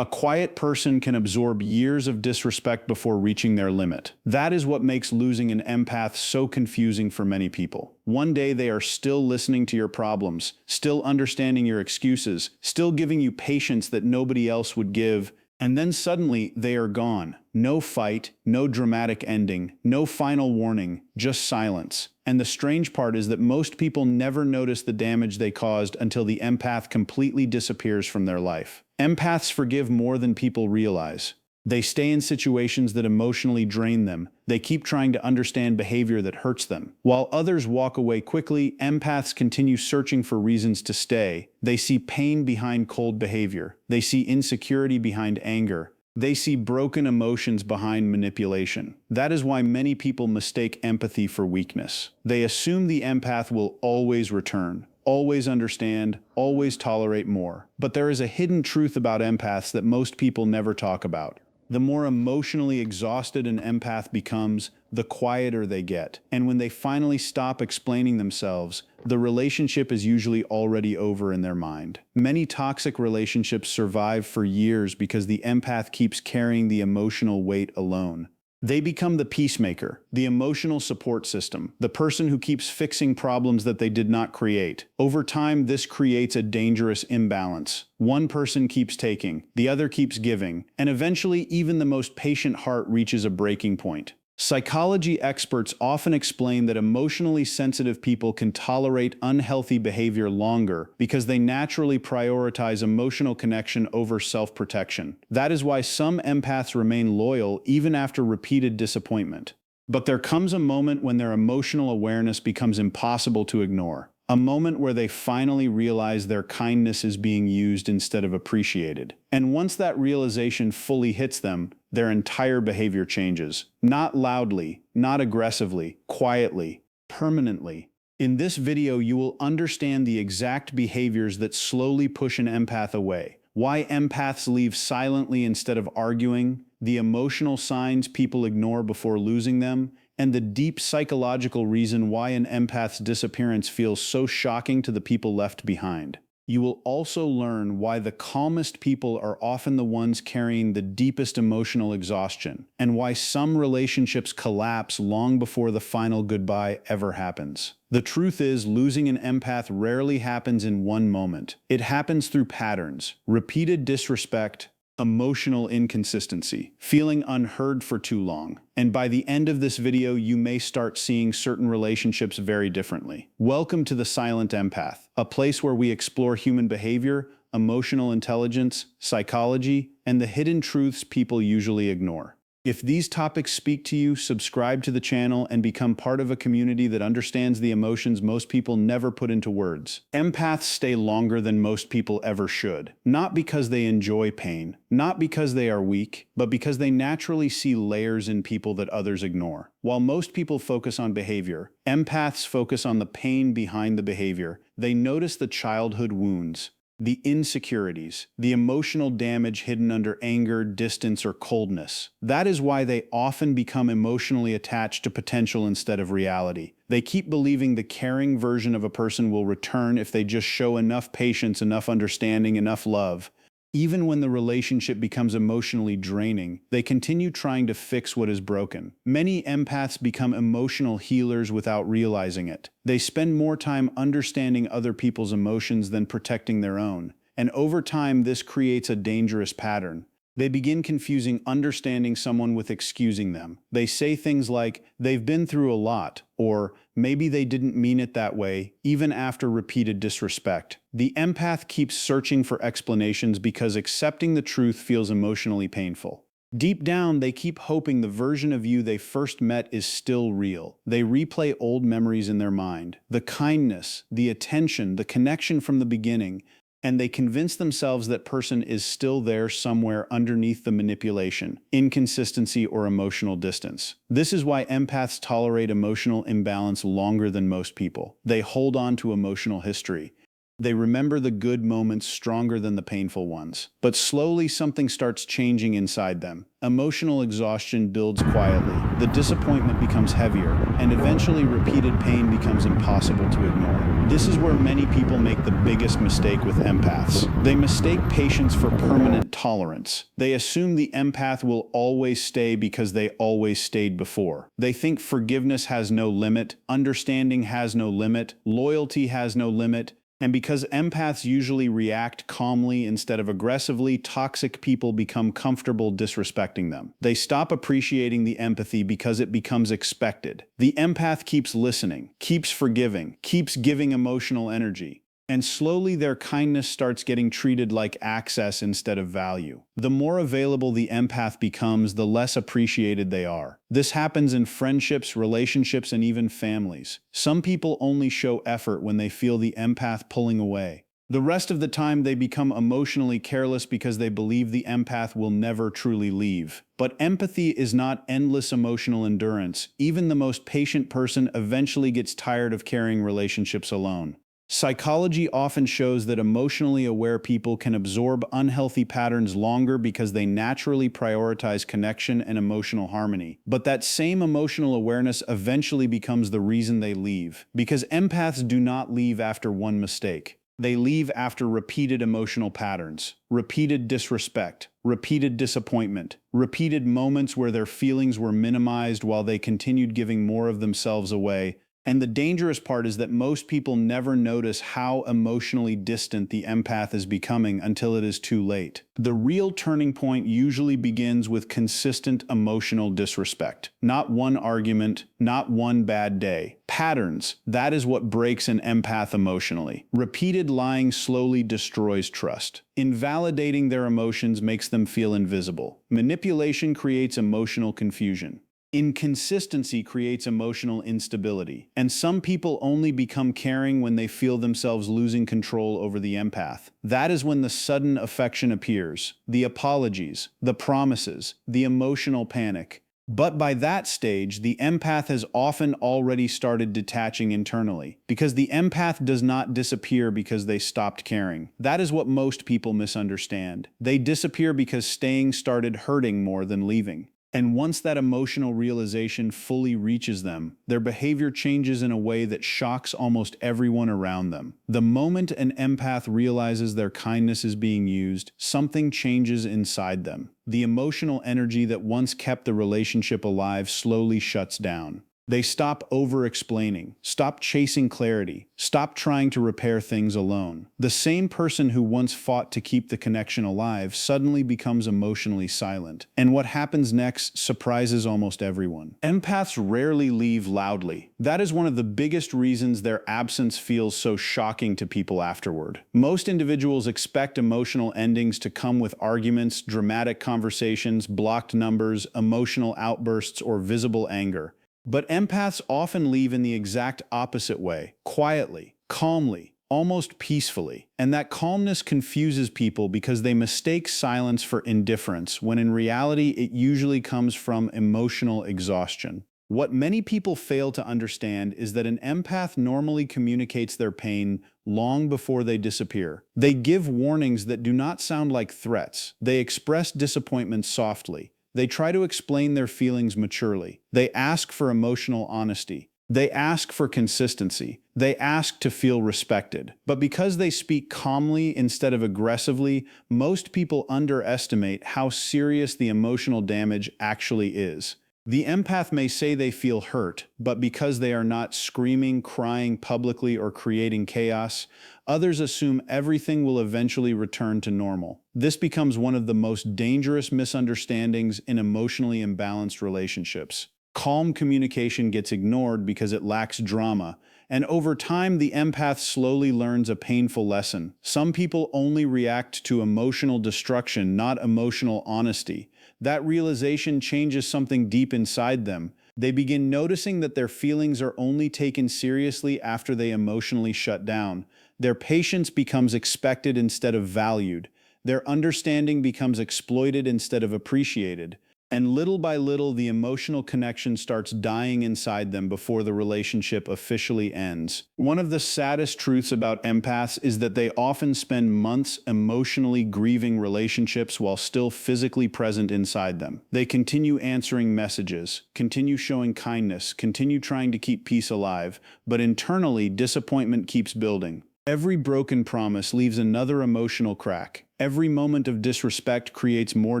A quiet person can absorb years of disrespect before reaching their limit. That is what makes losing an empath so confusing for many people. One day they are still listening to your problems, still understanding your excuses, still giving you patience that nobody else would give, and then suddenly they are gone. No fight, no dramatic ending, no final warning, just silence. And the strange part is that most people never notice the damage they caused until the empath completely disappears from their life. Empaths forgive more than people realize. They stay in situations that emotionally drain them. They keep trying to understand behavior that hurts them. While others walk away quickly, empaths continue searching for reasons to stay. They see pain behind cold behavior. They see insecurity behind anger. They see broken emotions behind manipulation. That is why many people mistake empathy for weakness. They assume the empath will always return, always understand, always tolerate more. But there is a hidden truth about empaths that most people never talk about. The more emotionally exhausted an empath becomes, the quieter they get. And when they finally stop explaining themselves, the relationship is usually already over in their mind. Many toxic relationships survive for years because the empath keeps carrying the emotional weight alone. They become the peacemaker, the emotional support system, the person who keeps fixing problems that they did not create. Over time, this creates a dangerous imbalance. One person keeps taking, the other keeps giving, and eventually even the most patient heart reaches a breaking point. Psychology experts often explain that emotionally sensitive people can tolerate unhealthy behavior longer because they naturally prioritize emotional connection over self-protection. That is why some empaths remain loyal even after repeated disappointment. But there comes a moment when their emotional awareness becomes impossible to ignore. A moment where they finally realize their kindness is being used instead of appreciated. And once that realization fully hits them, their entire behavior changes. Not loudly, not aggressively, quietly, permanently. In this video, you will understand the exact behaviors that slowly push an empath away, why empaths leave silently instead of arguing, the emotional signs people ignore before losing them, and the deep psychological reason why an empath's disappearance feels so shocking to the people left behind. You will also learn why the calmest people are often the ones carrying the deepest emotional exhaustion, and why some relationships collapse long before the final goodbye ever happens. The truth is, losing an empath rarely happens in one moment. It happens through patterns, repeated disrespect, emotional inconsistency, feeling unheard for too long. And by the end of this video, you may start seeing certain relationships very differently. Welcome to the Silent Empath, a place where we explore human behavior, emotional intelligence, psychology, and the hidden truths people usually ignore. If these topics speak to you, subscribe to the channel and become part of a community that understands the emotions most people never put into words. Empaths stay longer than most people ever should. Not because they enjoy pain, not because they are weak, but because they naturally see layers in people that others ignore. While most people focus on behavior, empaths focus on the pain behind the behavior. They notice the childhood wounds, the insecurities, the emotional damage hidden under anger, distance, or coldness. That is why they often become emotionally attached to potential instead of reality. They keep believing the caring version of a person will return if they just show enough patience, enough understanding, enough love. Even when the relationship becomes emotionally draining, they continue trying to fix what is broken. Many empaths become emotional healers without realizing it. They spend more time understanding other people's emotions than protecting their own. And over time, this creates a dangerous pattern. They begin confusing understanding someone with excusing them. They say things like, "They've been through a lot," or "Maybe they didn't mean it that way," even after repeated disrespect. The empath keeps searching for explanations because accepting the truth feels emotionally painful. Deep down, they keep hoping the version of you they first met is still real. They replay old memories in their mind, the kindness, the attention, the connection from the beginning, and they convince themselves that person is still there somewhere underneath the manipulation, inconsistency, or emotional distance. This is why empaths tolerate emotional imbalance longer than most people. They hold on to emotional history. They remember the good moments stronger than the painful ones. But slowly something starts changing inside them. Emotional exhaustion builds quietly, the disappointment becomes heavier, and eventually repeated pain becomes impossible to ignore. This is where many people make the biggest mistake with empaths. They mistake patience for permanent tolerance. They assume the empath will always stay because they always stayed before. They think forgiveness has no limit, understanding has no limit, loyalty has no limit. And because empaths usually react calmly instead of aggressively, toxic people become comfortable disrespecting them. They stop appreciating the empathy because it becomes expected. The empath keeps listening, keeps forgiving, keeps giving emotional energy. And slowly their kindness starts getting treated like access instead of value. The more available the empath becomes, the less appreciated they are. This happens in friendships, relationships, and even families. Some people only show effort when they feel the empath pulling away. The rest of the time they become emotionally careless because they believe the empath will never truly leave. But empathy is not endless emotional endurance. Even the most patient person eventually gets tired of carrying relationships alone. Psychology often shows that emotionally aware people can absorb unhealthy patterns longer because they naturally prioritize connection and emotional harmony. But that same emotional awareness eventually becomes the reason they leave. Because empaths do not leave after one mistake. They leave after repeated emotional patterns, repeated disrespect, repeated disappointment, repeated moments where their feelings were minimized while they continued giving more of themselves away. And the dangerous part is that most people never notice how emotionally distant the empath is becoming until it is too late. The real turning point usually begins with consistent emotional disrespect. Not one argument, not one bad day. Patterns, that is what breaks an empath emotionally. Repeated lying slowly destroys trust. Invalidating their emotions makes them feel invisible. Manipulation creates emotional confusion. Inconsistency creates emotional instability, and some people only become caring when they feel themselves losing control over the empath. That is when the sudden affection appears, the apologies, the promises, the emotional panic. But by that stage, the empath has often already started detaching internally, because the empath does not disappear because they stopped caring. That is what most people misunderstand. They disappear because staying started hurting more than leaving. And once that emotional realization fully reaches them, their behavior changes in a way that shocks almost everyone around them. The moment an empath realizes their kindness is being used, something changes inside them. The emotional energy that once kept the relationship alive slowly shuts down. They stop over-explaining, stop chasing clarity, stop trying to repair things alone. The same person who once fought to keep the connection alive suddenly becomes emotionally silent. And what happens next surprises almost everyone. Empaths rarely leave loudly. That is one of the biggest reasons their absence feels so shocking to people afterward. Most individuals expect emotional endings to come with arguments, dramatic conversations, blocked numbers, emotional outbursts, or visible anger. But empaths often leave in the exact opposite way, quietly, calmly, almost peacefully. And that calmness confuses people because they mistake silence for indifference, when in reality it usually comes from emotional exhaustion. What many people fail to understand is that an empath normally communicates their pain long before they disappear. They give warnings that do not sound like threats. They express disappointment softly. They try to explain their feelings maturely. They ask for emotional honesty. They ask for consistency. They ask to feel respected. But because they speak calmly instead of aggressively, most people underestimate how serious the emotional damage actually is. The empath may say they feel hurt, but because they are not screaming, crying publicly, or creating chaos, others assume everything will eventually return to normal. This becomes one of the most dangerous misunderstandings in emotionally imbalanced relationships. Calm communication gets ignored because it lacks drama, and over time the empath slowly learns a painful lesson. Some people only react to emotional destruction, not emotional honesty. That realization changes something deep inside them. They begin noticing that their feelings are only taken seriously after they emotionally shut down. Their patience becomes expected instead of valued. Their understanding becomes exploited instead of appreciated. And little by little, the emotional connection starts dying inside them before the relationship officially ends. One of the saddest truths about empaths is that they often spend months emotionally grieving relationships while still physically present inside them. They continue answering messages, continue showing kindness, continue trying to keep peace alive, but internally, disappointment keeps building. Every broken promise leaves another emotional crack. Every moment of disrespect creates more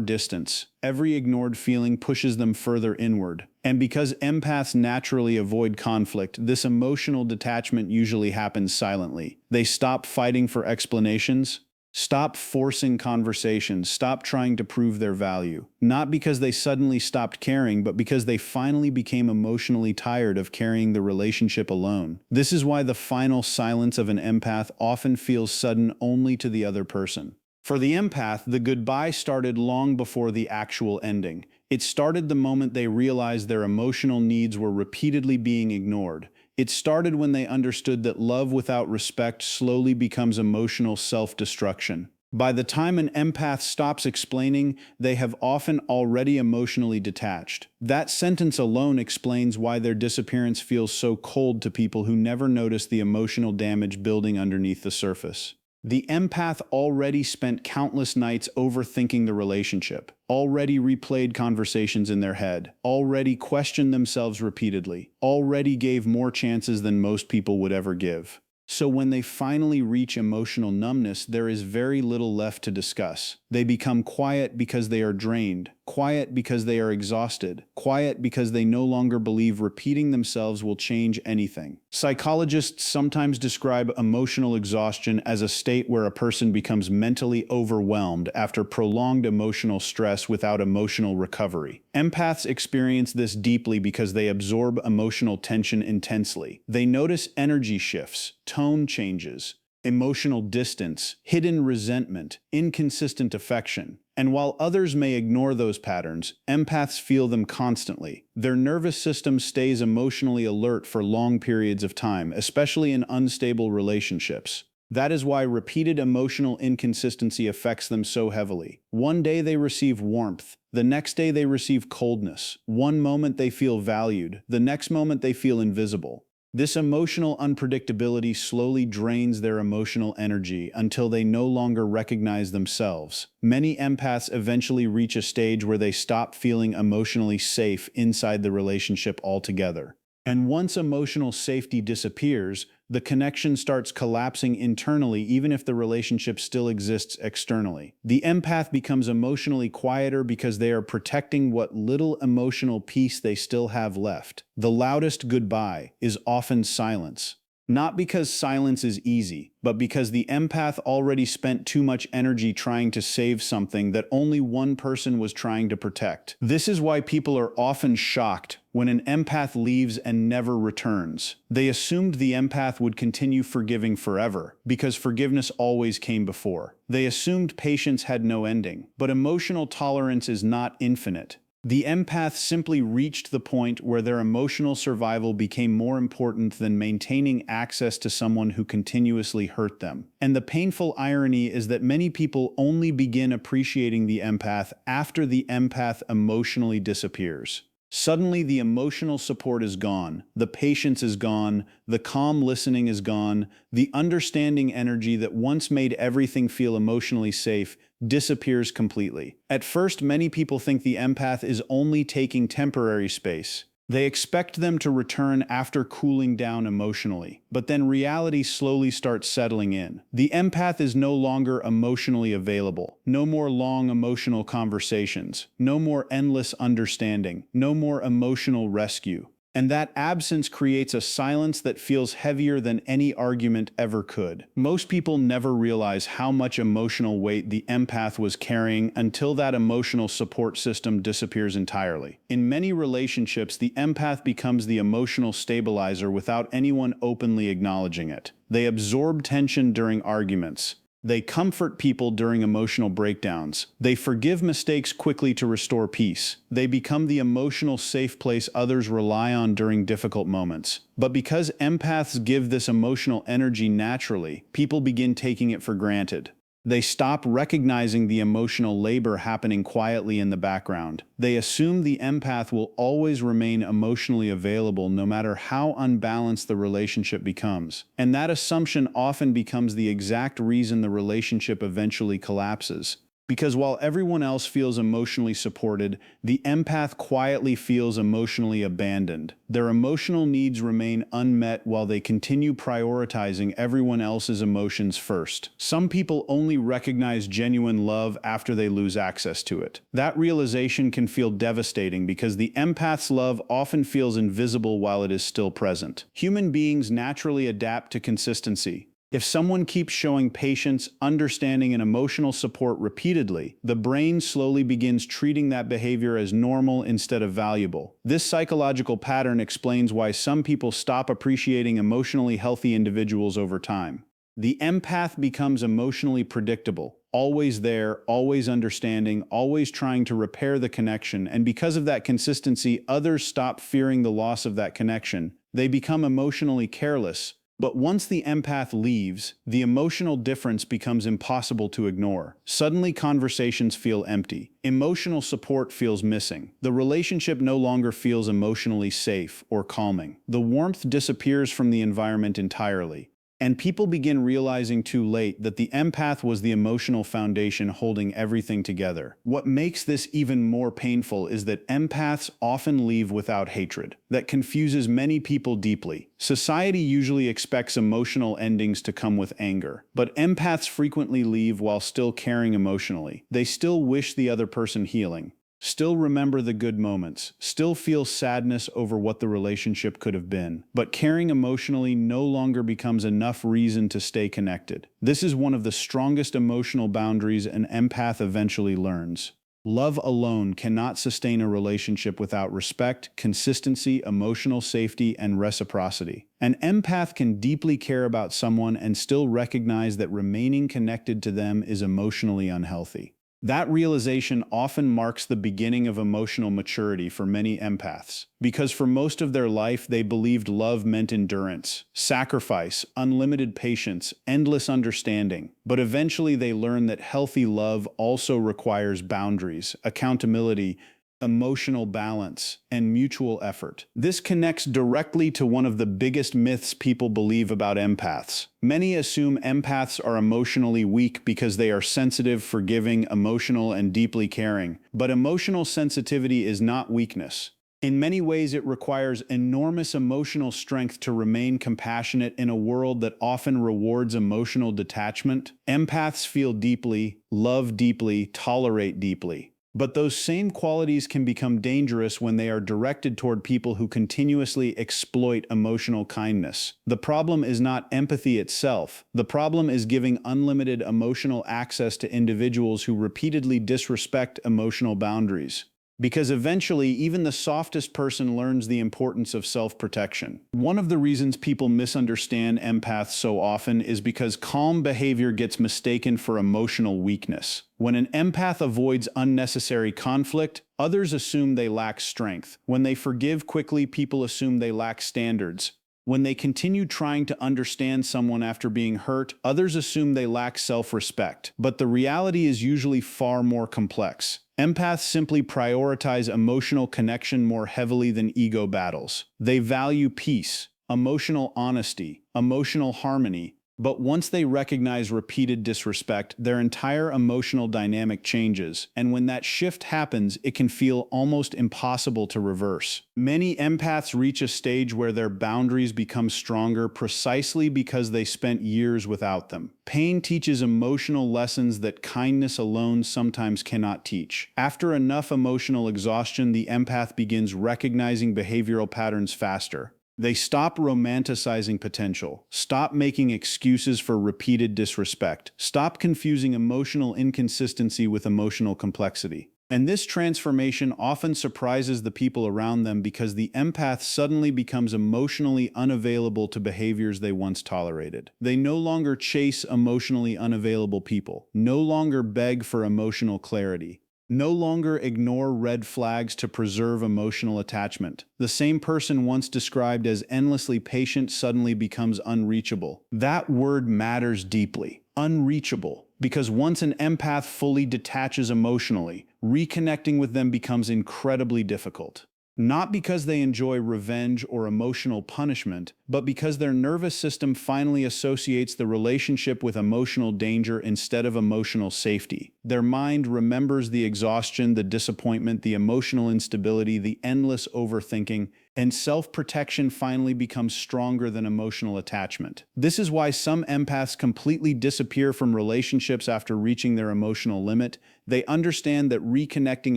distance. Every ignored feeling pushes them further inward. And because empaths naturally avoid conflict, this emotional detachment usually happens silently. They stop fighting for explanations, stop forcing conversations, stop trying to prove their value. Not because they suddenly stopped caring, but because they finally became emotionally tired of carrying the relationship alone. This is why the final silence of an empath often feels sudden only to the other person. For the empath, the goodbye started long before the actual ending. It started the moment they realized their emotional needs were repeatedly being ignored. It started when they understood that love without respect slowly becomes emotional self-destruction. By the time an empath stops explaining, they have often already emotionally detached. That sentence alone explains why their disappearance feels so cold to people who never notice the emotional damage building underneath the surface. The empath already spent countless nights overthinking the relationship, already replayed conversations in their head, already questioned themselves repeatedly, already gave more chances than most people would ever give. So when they finally reach emotional numbness, there is very little left to discuss. They become quiet because they are drained, quiet because they are exhausted, quiet because they no longer believe repeating themselves will change anything. Psychologists sometimes describe emotional exhaustion as a state where a person becomes mentally overwhelmed after prolonged emotional stress without emotional recovery. Empaths experience this deeply because they absorb emotional tension intensely. They notice energy shifts, tone changes, emotional distance, hidden resentment, inconsistent affection. And while others may ignore those patterns, empaths feel them constantly. Their nervous system stays emotionally alert for long periods of time, especially in unstable relationships. That is why repeated emotional inconsistency affects them so heavily. One day they receive warmth, the next day they receive coldness. One moment they feel valued, the next moment they feel invisible. This emotional unpredictability slowly drains their emotional energy until they no longer recognize themselves. Many empaths eventually reach a stage where they stop feeling emotionally safe inside the relationship altogether. And once emotional safety disappears, the connection starts collapsing internally even if the relationship still exists externally. The empath becomes emotionally quieter because they are protecting what little emotional peace they still have left. The loudest goodbye is often silence. Not because silence is easy, but because the empath already spent too much energy trying to save something that only one person was trying to protect. This is why people are often shocked when an empath leaves and never returns. They assumed the empath would continue forgiving forever, because forgiveness always came before. They assumed patience had no ending, but emotional tolerance is not infinite. The empath simply reached the point where their emotional survival became more important than maintaining access to someone who continuously hurt them. And the painful irony is that many people only begin appreciating the empath after the empath emotionally disappears. Suddenly, the emotional support is gone, the patience is gone, the calm listening is gone, the understanding energy that once made everything feel emotionally safe disappears completely. At first, many people think the empath is only taking temporary space. They expect them to return after cooling down emotionally, but then reality slowly starts settling in. The empath is no longer emotionally available. No more long emotional conversations. No more endless understanding. No more emotional rescue. And that absence creates a silence that feels heavier than any argument ever could. Most people never realize how much emotional weight the empath was carrying until that emotional support system disappears entirely. In many relationships, the empath becomes the emotional stabilizer without anyone openly acknowledging it. They absorb tension during arguments. They comfort people during emotional breakdowns. They forgive mistakes quickly to restore peace. They become the emotional safe place others rely on during difficult moments. But because empaths give this emotional energy naturally, people begin taking it for granted. They stop recognizing the emotional labor happening quietly in the background. They assume the empath will always remain emotionally available no matter how unbalanced the relationship becomes. And that assumption often becomes the exact reason the relationship eventually collapses. Because while everyone else feels emotionally supported, the empath quietly feels emotionally abandoned. Their emotional needs remain unmet while they continue prioritizing everyone else's emotions first. Some people only recognize genuine love after they lose access to it. That realization can feel devastating because the empath's love often feels invisible while it is still present. Human beings naturally adapt to consistency. If someone keeps showing patience, understanding, and emotional support repeatedly, the brain slowly begins treating that behavior as normal instead of valuable. This psychological pattern explains why some people stop appreciating emotionally healthy individuals over time. The empath becomes emotionally predictable, always there, always understanding, always trying to repair the connection, and because of that consistency, others stop fearing the loss of that connection. They become emotionally careless. But once the empath leaves, the emotional difference becomes impossible to ignore. Suddenly, conversations feel empty. Emotional support feels missing. The relationship no longer feels emotionally safe or calming. The warmth disappears from the environment entirely. And people begin realizing too late that the empath was the emotional foundation holding everything together. What makes this even more painful is that empaths often leave without hatred. That confuses many people deeply. Society usually expects emotional endings to come with anger, but empaths frequently leave while still caring emotionally. They still wish the other person healing. Still remember the good moments, still feel sadness over what the relationship could have been, but caring emotionally no longer becomes enough reason to stay connected. This is one of the strongest emotional boundaries an empath eventually learns. Love alone cannot sustain a relationship without respect, consistency, emotional safety, and reciprocity. An empath can deeply care about someone and still recognize that remaining connected to them is emotionally unhealthy. That realization often marks the beginning of emotional maturity for many empaths, because for most of their life they believed love meant endurance, sacrifice, unlimited patience, endless understanding. But eventually they learn that healthy love also requires boundaries, accountability, emotional balance, and mutual effort. This connects directly to one of the biggest myths people believe about empaths. Many assume empaths are emotionally weak because they are sensitive, forgiving, emotional, and deeply caring. But emotional sensitivity is not weakness. In many ways, it requires enormous emotional strength to remain compassionate in a world that often rewards emotional detachment. Empaths feel deeply, love deeply, tolerate deeply. But those same qualities can become dangerous when they are directed toward people who continuously exploit emotional kindness. The problem is not empathy itself. The problem is giving unlimited emotional access to individuals who repeatedly disrespect emotional boundaries. Because eventually, even the softest person learns the importance of self-protection. One of the reasons people misunderstand empaths so often is because calm behavior gets mistaken for emotional weakness. When an empath avoids unnecessary conflict, others assume they lack strength. When they forgive quickly, people assume they lack standards. When they continue trying to understand someone after being hurt, others assume they lack self-respect. But the reality is usually far more complex. Empaths simply prioritize emotional connection more heavily than ego battles. They value peace, emotional honesty, emotional harmony, but once they recognize repeated disrespect, their entire emotional dynamic changes, and when that shift happens, it can feel almost impossible to reverse. Many empaths reach a stage where their boundaries become stronger precisely because they spent years without them. Pain teaches emotional lessons that kindness alone sometimes cannot teach. After enough emotional exhaustion, the empath begins recognizing behavioral patterns faster. They stop romanticizing potential, stop making excuses for repeated disrespect, stop confusing emotional inconsistency with emotional complexity. And this transformation often surprises the people around them because the empath suddenly becomes emotionally unavailable to behaviors they once tolerated. They no longer chase emotionally unavailable people, no longer beg for emotional clarity, no longer ignore red flags to preserve emotional attachment. The same person once described as endlessly patient suddenly becomes unreachable. That word matters deeply. Unreachable. Because once an empath fully detaches emotionally, reconnecting with them becomes incredibly difficult. Not because they enjoy revenge or emotional punishment, but because their nervous system finally associates the relationship with emotional danger instead of emotional safety. Their mind remembers the exhaustion, the disappointment, the emotional instability, the endless overthinking, and self-protection finally becomes stronger than emotional attachment. This is why some empaths completely disappear from relationships after reaching their emotional limit. They understand that reconnecting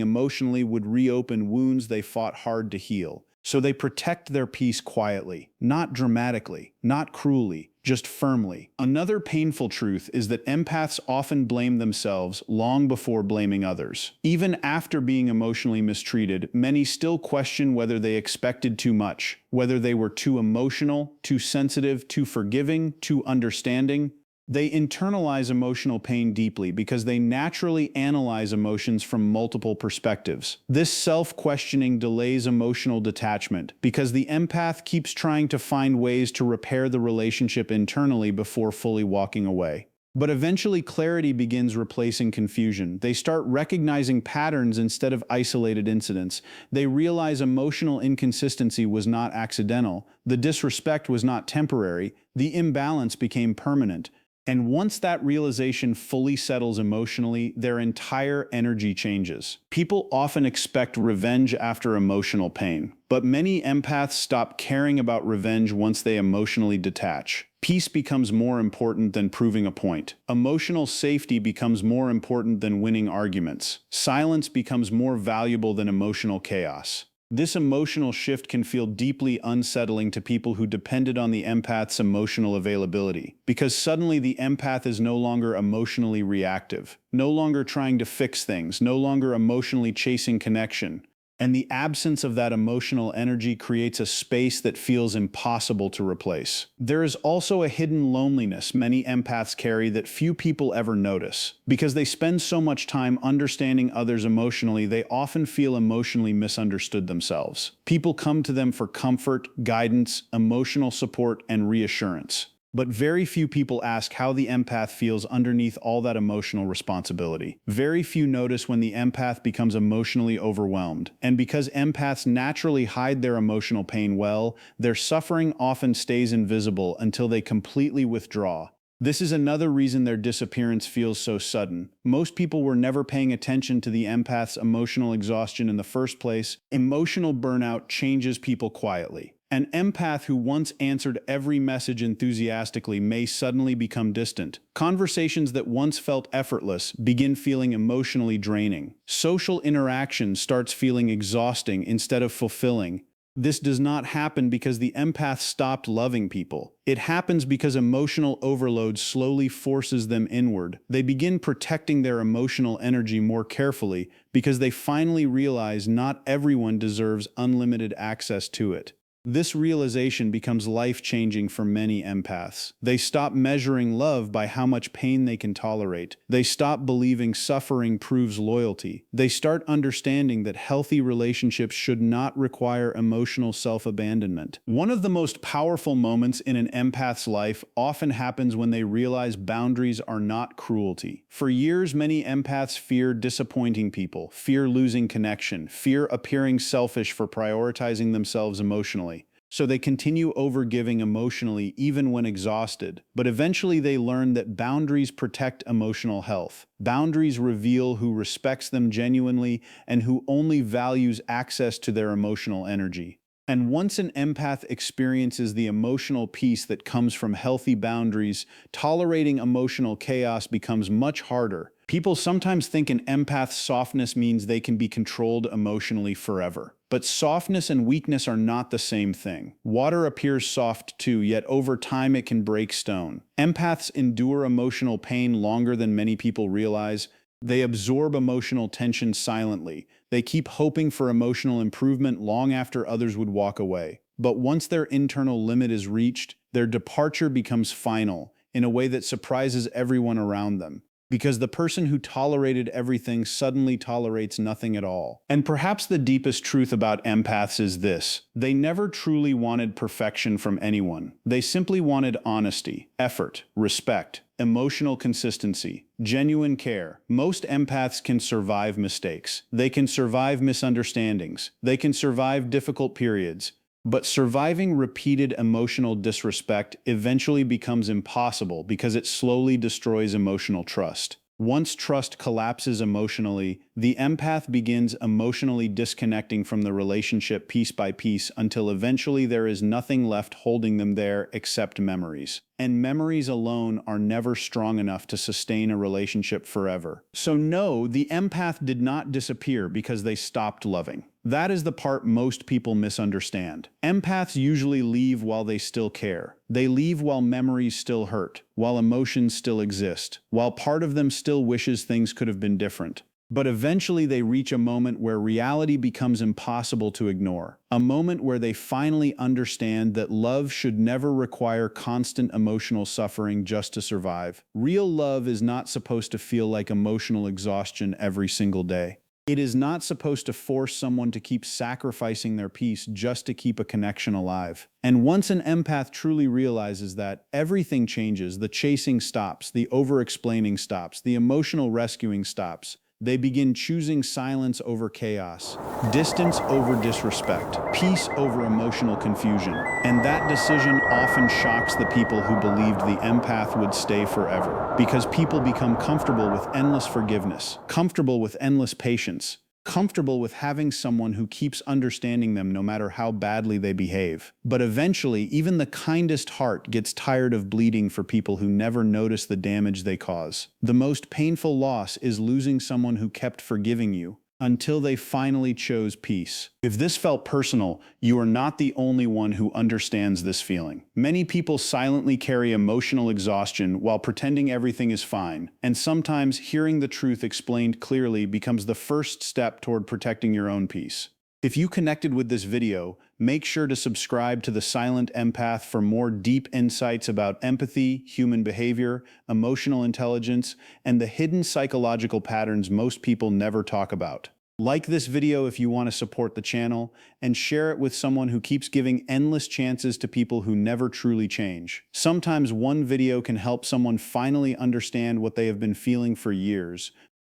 emotionally would reopen wounds they fought hard to heal. So they protect their peace quietly, not dramatically, not cruelly, just firmly. Another painful truth is that empaths often blame themselves long before blaming others. Even after being emotionally mistreated, many still question whether they expected too much, whether they were too emotional, too sensitive, too forgiving, too understanding. They internalize emotional pain deeply because they naturally analyze emotions from multiple perspectives. This self-questioning delays emotional detachment because the empath keeps trying to find ways to repair the relationship internally before fully walking away. But eventually clarity begins replacing confusion. They start recognizing patterns instead of isolated incidents. They realize emotional inconsistency was not accidental, the disrespect was not temporary, the imbalance became permanent. And once that realization fully settles emotionally, their entire energy changes. People often expect revenge after emotional pain, but many empaths stop caring about revenge once they emotionally detach. Peace becomes more important than proving a point. Emotional safety becomes more important than winning arguments. Silence becomes more valuable than emotional chaos. This emotional shift can feel deeply unsettling to people who depended on the empath's emotional availability, because suddenly the empath is no longer emotionally reactive, no longer trying to fix things, no longer emotionally chasing connection. And the absence of that emotional energy creates a space that feels impossible to replace. There is also a hidden loneliness many empaths carry that few people ever notice. Because they spend so much time understanding others emotionally, they often feel emotionally misunderstood themselves. People come to them for comfort, guidance, emotional support, and reassurance. But very few people ask how the empath feels underneath all that emotional responsibility. Very few notice when the empath becomes emotionally overwhelmed. And because empaths naturally hide their emotional pain well, their suffering often stays invisible until they completely withdraw. This is another reason their disappearance feels so sudden. Most people were never paying attention to the empath's emotional exhaustion in the first place. Emotional burnout changes people quietly. An empath who once answered every message enthusiastically may suddenly become distant. Conversations that once felt effortless begin feeling emotionally draining. Social interaction starts feeling exhausting instead of fulfilling. This does not happen because the empath stopped loving people. It happens because emotional overload slowly forces them inward. They begin protecting their emotional energy more carefully because they finally realize not everyone deserves unlimited access to it. This realization becomes life-changing for many empaths. They stop measuring love by how much pain they can tolerate. They stop believing suffering proves loyalty. They start understanding that healthy relationships should not require emotional self-abandonment. One of the most powerful moments in an empath's life often happens when they realize boundaries are not cruelty. For years, many empaths fear disappointing people, fear losing connection, fear appearing selfish for prioritizing themselves emotionally. So they continue overgiving emotionally even when exhausted. But eventually they learn that boundaries protect emotional health. Boundaries reveal who respects them genuinely and who only values access to their emotional energy. And once an empath experiences the emotional peace that comes from healthy boundaries, tolerating emotional chaos becomes much harder. People sometimes think an empath's softness means they can be controlled emotionally forever. But softness and weakness are not the same thing. Water appears soft too, yet over time it can break stone. Empaths endure emotional pain longer than many people realize. They absorb emotional tension silently. They keep hoping for emotional improvement long after others would walk away. But once their internal limit is reached, their departure becomes final, in a way that surprises everyone around them. Because the person who tolerated everything suddenly tolerates nothing at all. And perhaps the deepest truth about empaths is this: they never truly wanted perfection from anyone. They simply wanted honesty, effort, respect, emotional consistency, genuine care. Most empaths can survive mistakes. They can survive misunderstandings. They can survive difficult periods. But surviving repeated emotional disrespect eventually becomes impossible because it slowly destroys emotional trust. Once trust collapses emotionally, the empath begins emotionally disconnecting from the relationship piece by piece until eventually there is nothing left holding them there except memories. And memories alone are never strong enough to sustain a relationship forever. So no, the empath did not disappear because they stopped loving. That is the part most people misunderstand. Empaths usually leave while they still care. They leave while memories still hurt, while emotions still exist, while part of them still wishes things could have been different. But eventually they reach a moment where reality becomes impossible to ignore. A moment where they finally understand that love should never require constant emotional suffering just to survive. Real love is not supposed to feel like emotional exhaustion every single day. It is not supposed to force someone to keep sacrificing their peace just to keep a connection alive. And once an empath truly realizes that, everything changes. The chasing stops, the over-explaining stops, the emotional rescuing stops. They begin choosing silence over chaos, distance over disrespect, peace over emotional confusion. And that decision often shocks the people who believed the empath would stay forever. Because people become comfortable with endless forgiveness, comfortable with endless patience, comfortable with having someone who keeps understanding them no matter how badly they behave. But eventually, even the kindest heart gets tired of bleeding for people who never notice the damage they cause. The most painful loss is losing someone who kept forgiving you until they finally chose peace. If this felt personal, you are not the only one who understands this feeling. Many people silently carry emotional exhaustion while pretending everything is fine, and sometimes hearing the truth explained clearly becomes the first step toward protecting your own peace. If you connected with this video, make sure to subscribe to The Silent Empath for more deep insights about empathy, human behavior, emotional intelligence, and the hidden psychological patterns most people never talk about. Like this video if you want to support the channel, and share it with someone who keeps giving endless chances to people who never truly change. Sometimes one video can help someone finally understand what they have been feeling for years,